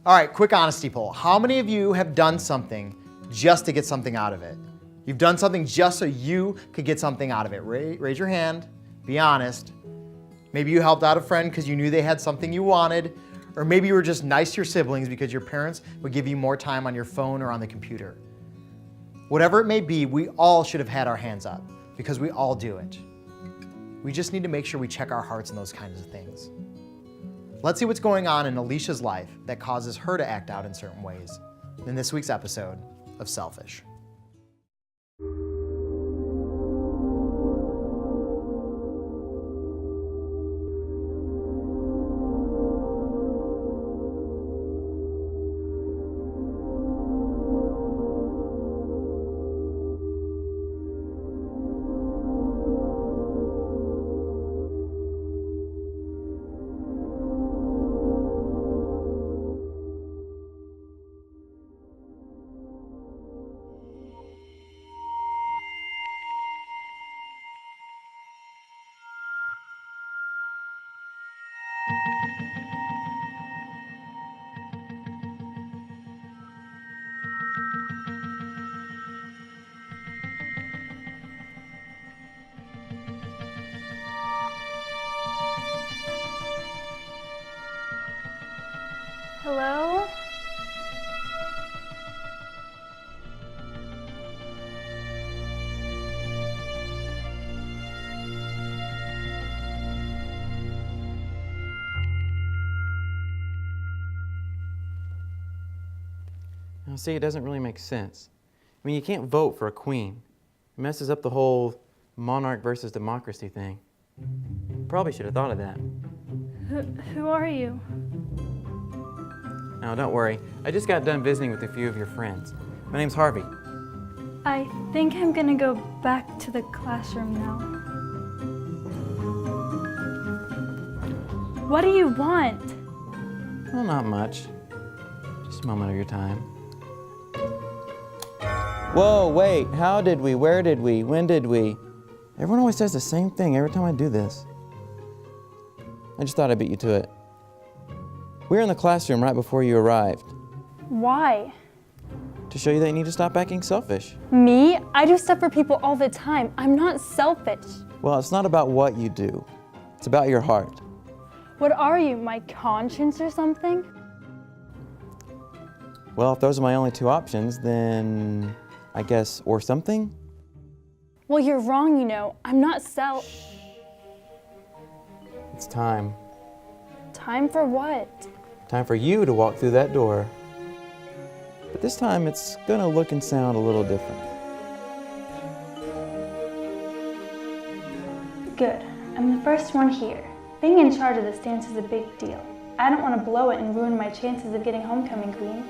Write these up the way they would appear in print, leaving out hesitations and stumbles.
All right, quick honesty poll. How many of you have done something just to get something out of it? You've done something just so you could get something out of it. Raise your hand, be honest. Maybe you helped out a friend because you knew they had something you wanted, or maybe you were just nice to your siblings because your parents would give you more time on your phone or on the computer. Whatever it may be, we all should have had our hands up because we all do it. We just need to make sure we check our hearts in those kinds of things. Let's see what's going on in Alicia's life that causes her to act out in certain ways in this week's episode of Selfish. Hello? Now, see, it doesn't really make sense. I mean, you can't vote for a queen. It messes up the whole monarch versus democracy thing. Probably should have thought of that. Who are you? Now, don't worry. I just got done visiting with a few of your friends. My name's Harvey. I think I'm gonna go back to the classroom now. What do you want? Well, not much. Just a moment of your time. Whoa, wait. How did we? Where did we? When did we? Everyone always says the same thing every time I do this. I just thought I beat you to it. We were in the classroom right before you arrived. Why? To show you that you need to stop acting selfish. Me? I do stuff for people all the time. I'm not selfish. Well, it's not about what you do. It's about your heart. What are you, my conscience or something? Well, if those are my only two options, then I guess, or something? Well, you're wrong, you know. I'm not It's time. Time for what? Time for you to walk through that door. But this time it's gonna look and sound a little different. Good. I'm the first one here. Being in charge of this dance is a big deal. I don't want to blow it and ruin my chances of getting homecoming queen.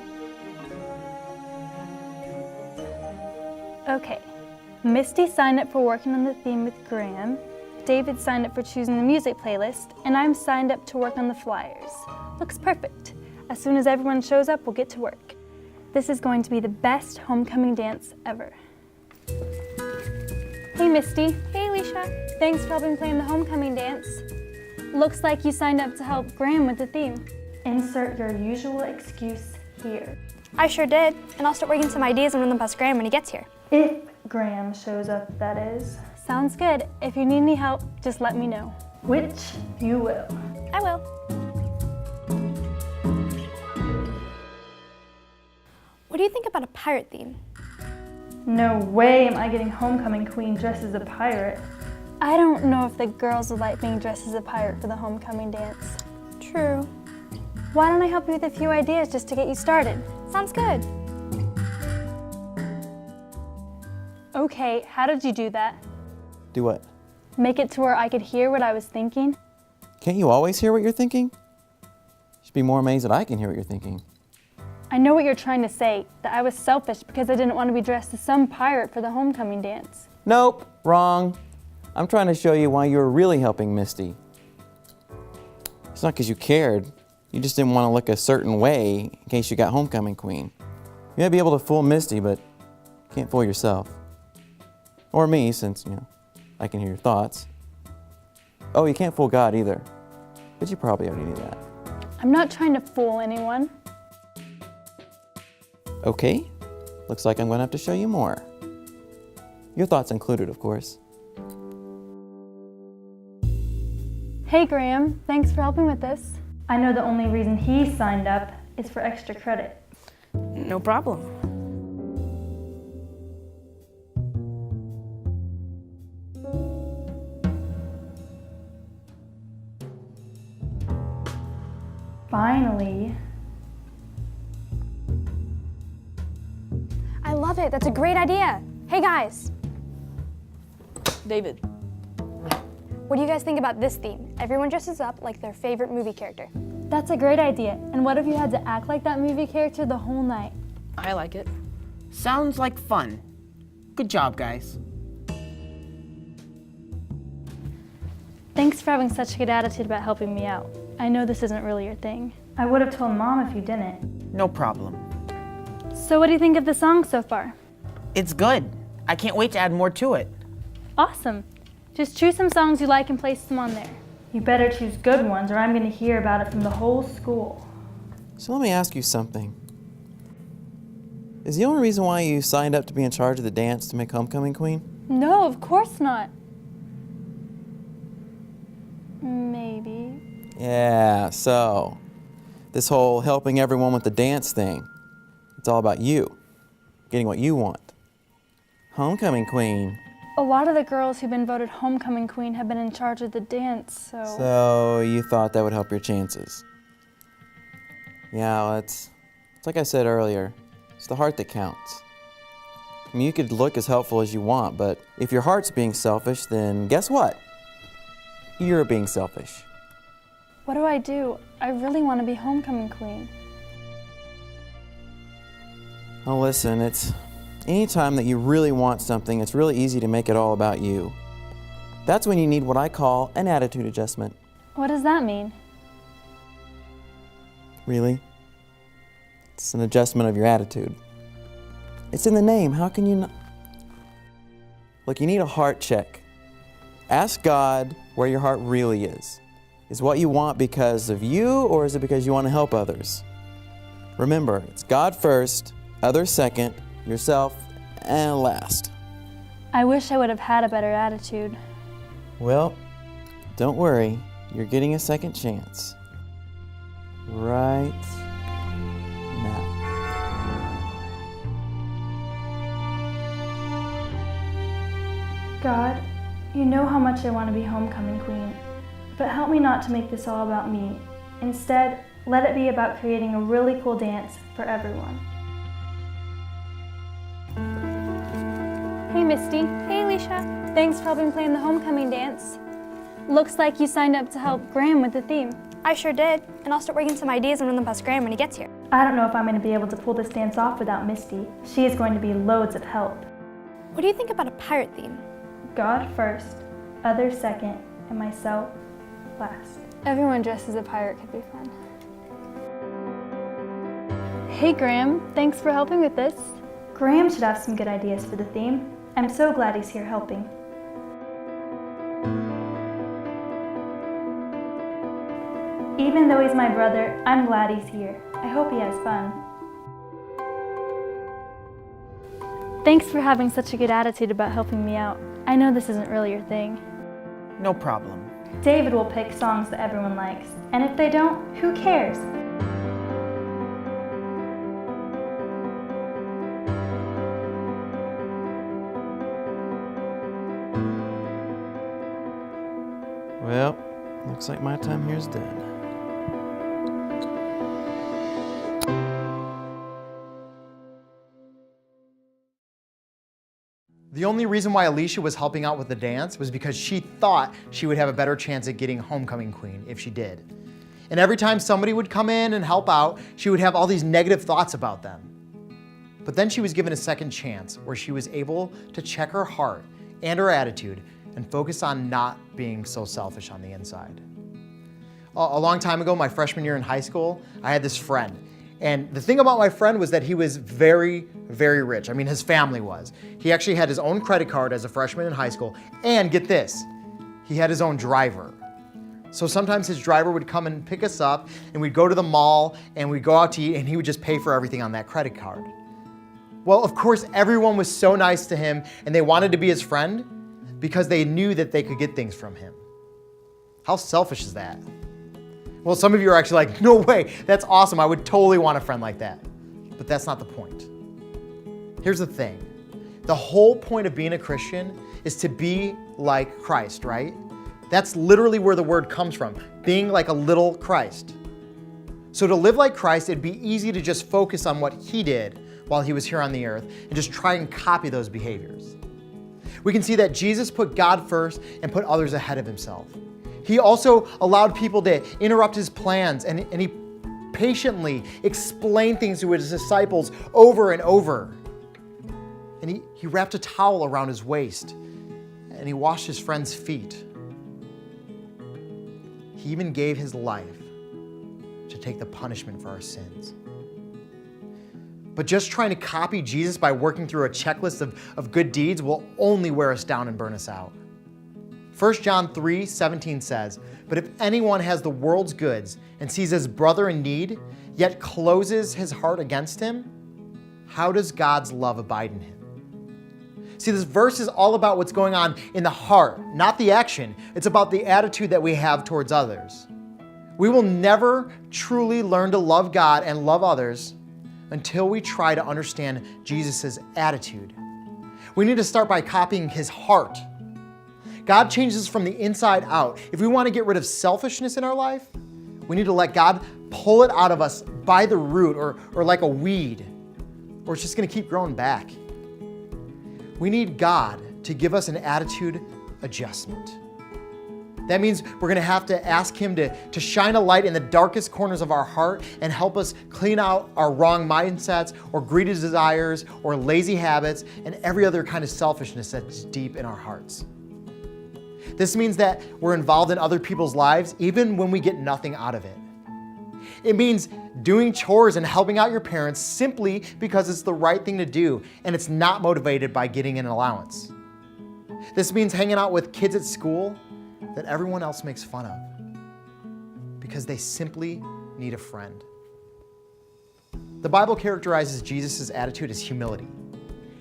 Okay. Misty signed up for working on the theme with Graham. David signed up for choosing the music playlist, and I'm signed up to work on the flyers. Looks perfect. As soon as everyone shows up, we'll get to work. This is going to be the best homecoming dance ever. Hey Misty. Hey Alicia. Thanks for helping plan the homecoming dance. Looks like you signed up to help Graham with the theme. Insert your usual excuse here. I sure did, and I'll start working some ideas and run them past Graham when he gets here. If Graham shows up, that is. Sounds good. If you need any help, just let me know. Which you will. I will. What do you think about a pirate theme? No way am I getting homecoming queen dressed as a pirate. I don't know if the girls would like being dressed as a pirate for the homecoming dance. True. Why don't I help you with a few ideas just to get you started? Sounds good. Okay, how did you do that? Do what? Make it to where I could hear what I was thinking? Can't you always hear what you're thinking? You should be more amazed that I can hear what you're thinking. I know what you're trying to say, that I was selfish because I didn't want to be dressed as some pirate for the homecoming dance. Nope, wrong. I'm trying to show you why you're really helping Misty. It's not because you cared. You just didn't want to look a certain way in case you got homecoming queen. You may be able to fool Misty, but you can't fool yourself. Or me, since, I can hear your thoughts. Oh, you can't fool God either. But you probably already knew that. I'm not trying to fool anyone. Okay, looks like I'm going to have to show you more. Your thoughts included, of course. Hey Graham, thanks for helping with this. I know the only reason he signed up is for extra credit. No problem. Finally. I love it. That's a great idea. Hey guys, David, what do you guys think about this theme? Everyone dresses up like their favorite movie character. That's a great idea. And what if you had to act like that movie character the whole night? I like it. Sounds like fun. Good job, guys. Thanks for having such a good attitude about helping me out. I know this isn't really your thing. I would have told Mom if you didn't. No problem. So what do you think of the song so far? It's good. I can't wait to add more to it. Awesome. Just choose some songs you like and place them on there. You better choose good ones or I'm going to hear about it from the whole school. So let me ask you something. Is the only reason why you signed up to be in charge of the dance to make homecoming queen? No, of course not. Maybe. Yeah, so this whole helping everyone with the dance thing, it's all about you, getting what you want. Homecoming queen. A lot of the girls who've been voted homecoming queen have been in charge of the dance, So you thought that would help your chances. Yeah, well, it's like I said earlier, it's the heart that counts. I mean, you could look as helpful as you want, but if your heart's being selfish, then guess what? You're being selfish. What do I do? I really want to be homecoming queen. Oh, listen, it's anytime that you really want something, it's really easy to make it all about you. That's when you need what I call an attitude adjustment. What does that mean? Really? It's an adjustment of your attitude. It's in the name. How can you not? Look, you need a heart check. Ask God where your heart really is. Is what you want because of you, or is it because you want to help others? Remember, it's God first, others second, yourself, and last. I wish I would have had a better attitude. Well, don't worry. You're getting a second chance. Right now. God, you know how much I want to be homecoming queen, but help me not to make this all about me. Instead, let it be about creating a really cool dance for everyone. Hey Misty. Hey Alicia. Thanks for helping plan the homecoming dance. Looks like you signed up to help Graham with the theme. I sure did, and I'll start working some ideas and run them past Graham when he gets here. I don't know if I'm going to be able to pull this dance off without Misty. She is going to be loads of help. What do you think about a pirate theme? God first, others second, and myself last. Everyone dressed as a pirate could be fun. Hey Graham, thanks for helping with this. Graham should have some good ideas for the theme. I'm so glad he's here helping. Even though he's my brother, I'm glad he's here. I hope he has fun. Thanks for having such a good attitude about helping me out. I know this isn't really your thing. No problem. David will pick songs that everyone likes, and if they don't, who cares? Well, looks like my time here is done. The only reason why Alicia was helping out with the dance was because she thought she would have a better chance at getting homecoming queen if she did. And every time somebody would come in and help out, she would have all these negative thoughts about them. But then she was given a second chance where she was able to check her heart and her attitude and focus on not being so selfish on the inside. A long time ago, my freshman year in high school, I had this friend. And the thing about my friend was that he was very, very rich. I mean, his family was. He actually had his own credit card as a freshman in high school. And get this, he had his own driver. So sometimes his driver would come and pick us up and we'd go to the mall and we'd go out to eat and he would just pay for everything on that credit card. Well, of course, everyone was so nice to him and they wanted to be his friend because they knew that they could get things from him. How selfish is that? Well, some of you are actually like, no way, that's awesome. I would totally want a friend like that. But that's not the point. Here's the thing. The whole point of being a Christian is to be like Christ, right? That's literally where the word comes from, being like a little Christ. So to live like Christ, it'd be easy to just focus on what he did while he was here on the earth and just try and copy those behaviors. We can see that Jesus put God first and put others ahead of himself. He also allowed people to interrupt his plans and he patiently explained things to his disciples over and over. And he wrapped a towel around his waist and he washed his friends' feet. He even gave his life to take the punishment for our sins. But just trying to copy Jesus by working through a checklist of good deeds will only wear us down and burn us out. 1 John 3:17 says, "But if anyone has the world's goods and sees his brother in need, yet closes his heart against him, how does God's love abide in him?" See, this verse is all about what's going on in the heart, not the action. It's about the attitude that we have towards others. We will never truly learn to love God and love others until we try to understand Jesus' attitude. We need to start by copying his heart. God changes us from the inside out. If we want to get rid of selfishness in our life, we need to let God pull it out of us by the root or like a weed, or it's just going to keep growing back. We need God to give us an attitude adjustment. That means we're going to have to ask him to shine a light in the darkest corners of our heart and help us clean out our wrong mindsets or greedy desires or lazy habits and every other kind of selfishness that's deep in our hearts. This means that we're involved in other people's lives even when we get nothing out of it. It means doing chores and helping out your parents simply because it's the right thing to do and it's not motivated by getting an allowance. This means hanging out with kids at school that everyone else makes fun of because they simply need a friend. The Bible characterizes Jesus' attitude as humility.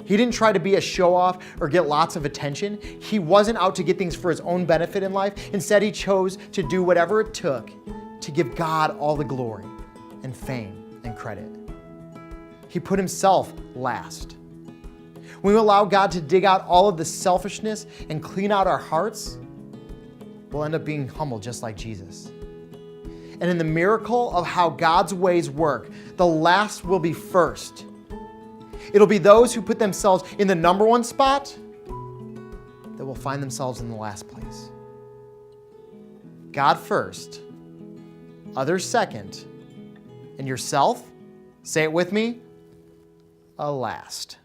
He didn't try to be a show-off or get lots of attention. He wasn't out to get things for his own benefit in life. Instead, he chose to do whatever it took to give God all the glory and fame and credit. He put himself last. When we allow God to dig out all of the selfishness and clean out our hearts, we'll end up being humble just like Jesus. And in the miracle of how God's ways work, the last will be first. It'll be those who put themselves in the number one spot that will find themselves in the last place. God first, others second, and yourself, say it with me, last.